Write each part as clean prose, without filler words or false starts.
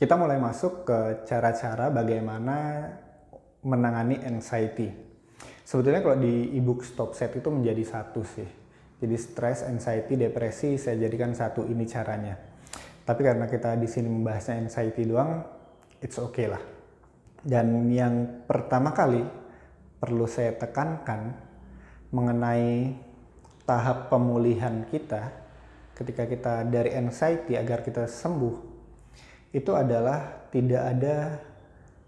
Kita mulai masuk ke cara-cara bagaimana menangani anxiety. Sebetulnya kalau di ebook Stop Set itu menjadi satu sih. Jadi stres, anxiety, depresi saya jadikan satu, ini caranya. Tapi karena kita di sini membahasnya anxiety doang, it's okay lah. Dan yang pertama kali perlu saya tekankan mengenai tahap pemulihan kita ketika kita dari anxiety agar kita sembuh, itu adalah tidak ada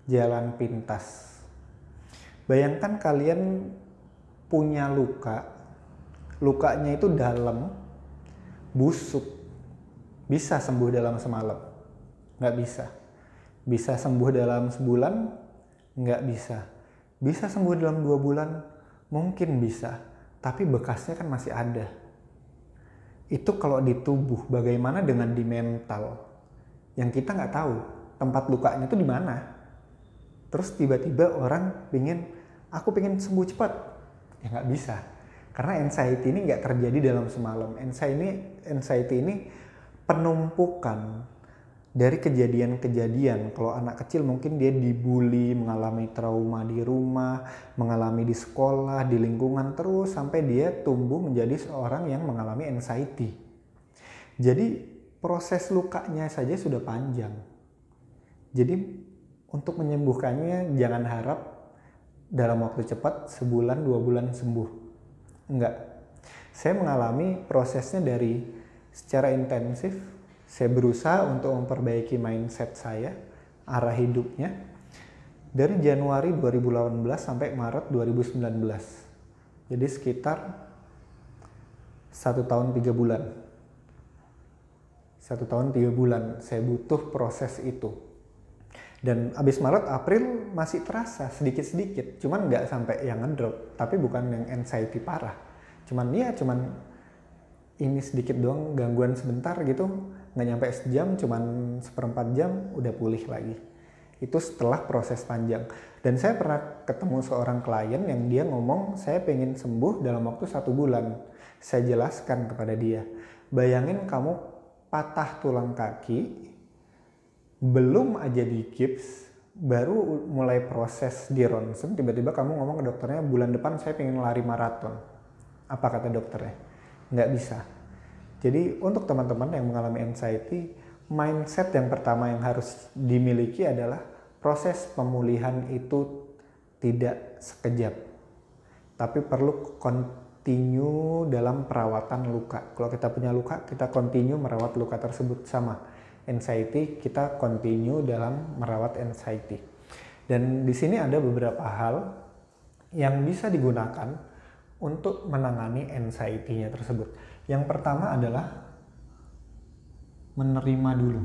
jalan pintas. Bayangkan kalian punya luka, lukanya itu dalam, busuk, bisa sembuh dalam semalam? Nggak bisa. Bisa sembuh dalam sebulan? Nggak bisa. Bisa sembuh dalam 2 bulan? Mungkin bisa, tapi bekasnya kan masih ada. Itu kalau di tubuh, bagaimana dengan di mental? Yang kita nggak tahu tempat lukanya itu di mana. Terus tiba-tiba orang aku pengen sembuh cepat, ya nggak bisa. Karena anxiety ini nggak terjadi dalam semalam. Anxiety ini penumpukan dari kejadian-kejadian. Kalau anak kecil mungkin dia dibully, mengalami trauma di rumah, mengalami di sekolah, di lingkungan, terus sampai dia tumbuh menjadi seorang yang mengalami anxiety. Jadi proses lukanya saja sudah panjang. Jadi untuk menyembuhkannya jangan harap dalam waktu cepat, sebulan 2 bulan sembuh. Enggak. Saya mengalami prosesnya dari secara intensif. Saya berusaha untuk memperbaiki mindset saya, arah hidupnya, dari Januari 2018 sampai Maret 2019. Jadi sekitar 1 tahun 3 bulan. 1 tahun 3 bulan saya butuh proses itu. Dan abis Maret, April masih terasa sedikit-sedikit. Cuman nggak sampai yang ngedrop, tapi bukan yang anxiety parah. Cuman ini sedikit doang, gangguan sebentar gitu, nggak nyampe sejam, cuman 1/4 jam udah pulih lagi. Itu setelah proses panjang. Dan saya pernah ketemu seorang klien yang dia ngomong, saya pengen sembuh dalam waktu 1 bulan. Saya jelaskan kepada dia, bayangin kamu patah tulang kaki, belum aja di gips, baru mulai proses di ronsen, tiba-tiba kamu ngomong ke dokternya, bulan depan saya pengen lari maraton. Apa kata dokternya? Nggak bisa. Jadi untuk teman-teman yang mengalami anxiety, mindset yang pertama yang harus dimiliki adalah proses pemulihan itu tidak sekejap, tapi perlu continue dalam perawatan luka. Kalau kita punya luka, kita continue merawat luka tersebut. Sama anxiety, kita continue dalam merawat anxiety. Dan di sini ada beberapa hal yang bisa digunakan untuk menangani anxiety-nya tersebut. Yang pertama adalah menerima dulu.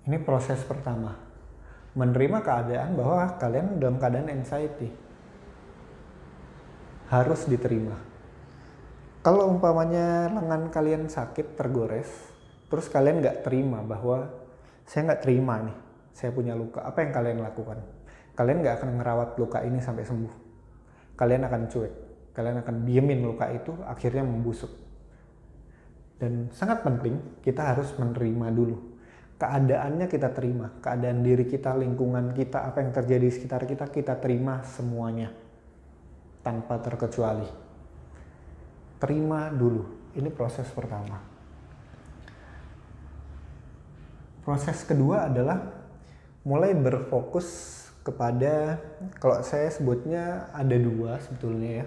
Ini proses pertama. Menerima keadaan bahwa kalian dalam keadaan anxiety. Harus diterima. Kalau umpamanya lengan kalian sakit, tergores, terus kalian nggak terima bahwa saya nggak terima nih, saya punya luka. Apa yang kalian lakukan? Kalian nggak akan ngerawat luka ini sampai sembuh. Kalian akan cuek. Kalian akan diemin luka itu, akhirnya membusuk. Dan sangat penting, kita harus menerima dulu. Keadaannya kita terima. Keadaan diri kita, lingkungan kita, apa yang terjadi di sekitar kita, kita terima semuanya. Tanpa terkecuali. Terima dulu. Ini proses pertama. Proses kedua adalah mulai berfokus kepada, kalau saya sebutnya ada 2 sebetulnya ya.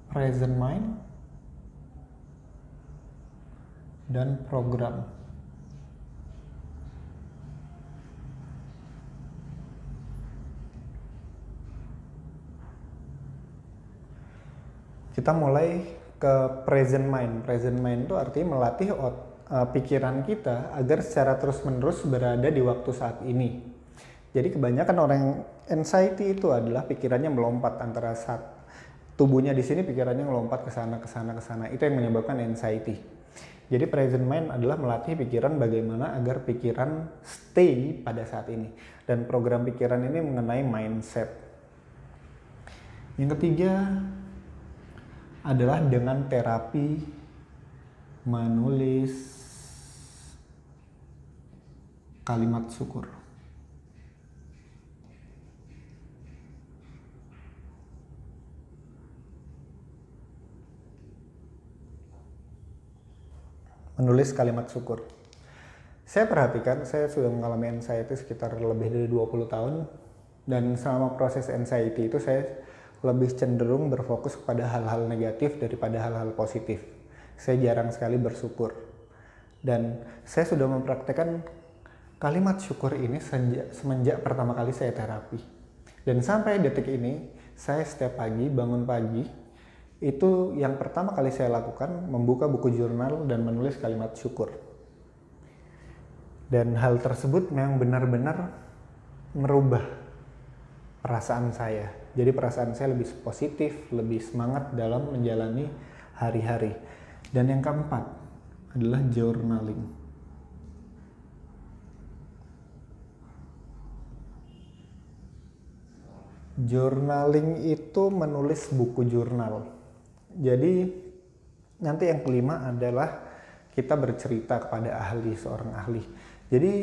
Present mind dan program. Kita mulai ke present mind. Present mind itu artinya melatih pikiran kita agar secara terus-menerus berada di waktu saat ini. Jadi kebanyakan orang anxiety itu adalah pikirannya melompat antara tubuhnya di sini, pikirannya melompat ke sana, ke sana, ke sana. Itu yang menyebabkan anxiety. Jadi present mind adalah melatih pikiran bagaimana agar pikiran stay pada saat ini. Dan program pikiran ini mengenai mindset. Yang ketiga adalah dengan terapi menulis kalimat syukur. Menulis kalimat syukur. Saya perhatikan, saya sudah mengalami anxiety sekitar lebih dari 20 tahun, dan selama proses anxiety itu saya lebih cenderung berfokus kepada hal-hal negatif daripada hal-hal positif. Saya jarang sekali bersyukur. Dan saya sudah mempraktekkan kalimat syukur ini semenjak pertama kali saya terapi. Dan sampai detik ini, saya setiap pagi, bangun pagi, itu yang pertama kali saya lakukan, membuka buku jurnal dan menulis kalimat syukur. Dan hal tersebut memang benar-benar merubah perasaan saya. Jadi perasaan saya lebih positif, lebih semangat dalam menjalani hari-hari. Dan yang keempat adalah journaling. Journaling itu menulis buku jurnal. Jadi nanti yang kelima adalah kita bercerita kepada seorang ahli. Jadi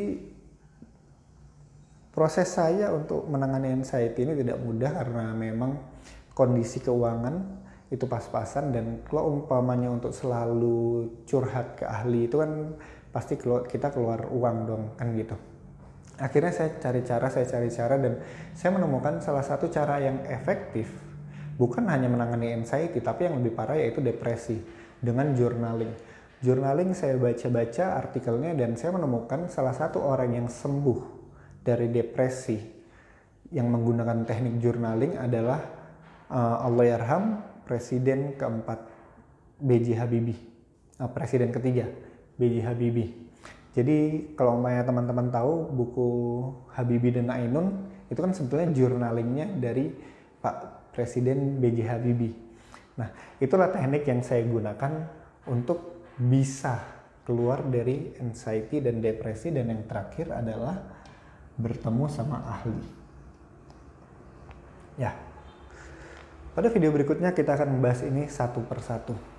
proses saya untuk menangani anxiety ini tidak mudah karena memang kondisi keuangan itu pas-pasan, dan kalau umpamanya untuk selalu curhat ke ahli itu kan pasti kita keluar uang dong kan gitu. Akhirnya saya cari cara dan saya menemukan salah satu cara yang efektif bukan hanya menangani anxiety, tapi yang lebih parah yaitu depresi, dengan journaling. Journaling saya baca-baca artikelnya dan saya menemukan salah satu orang yang sembuh dari depresi yang menggunakan teknik journaling adalah Allahyarham Presiden keempat B.J. Habibie, Presiden ketiga B.J. Habibie. Jadi kalau teman-teman tahu buku Habibie dan Ainun, itu kan sebetulnya journalingnya dari Pak Presiden B.J. Habibie. Nah, itulah teknik yang saya gunakan untuk bisa keluar dari anxiety dan depresi, dan yang terakhir adalah bertemu sama ahli. Ya, pada video berikutnya kita akan membahas ini satu persatu.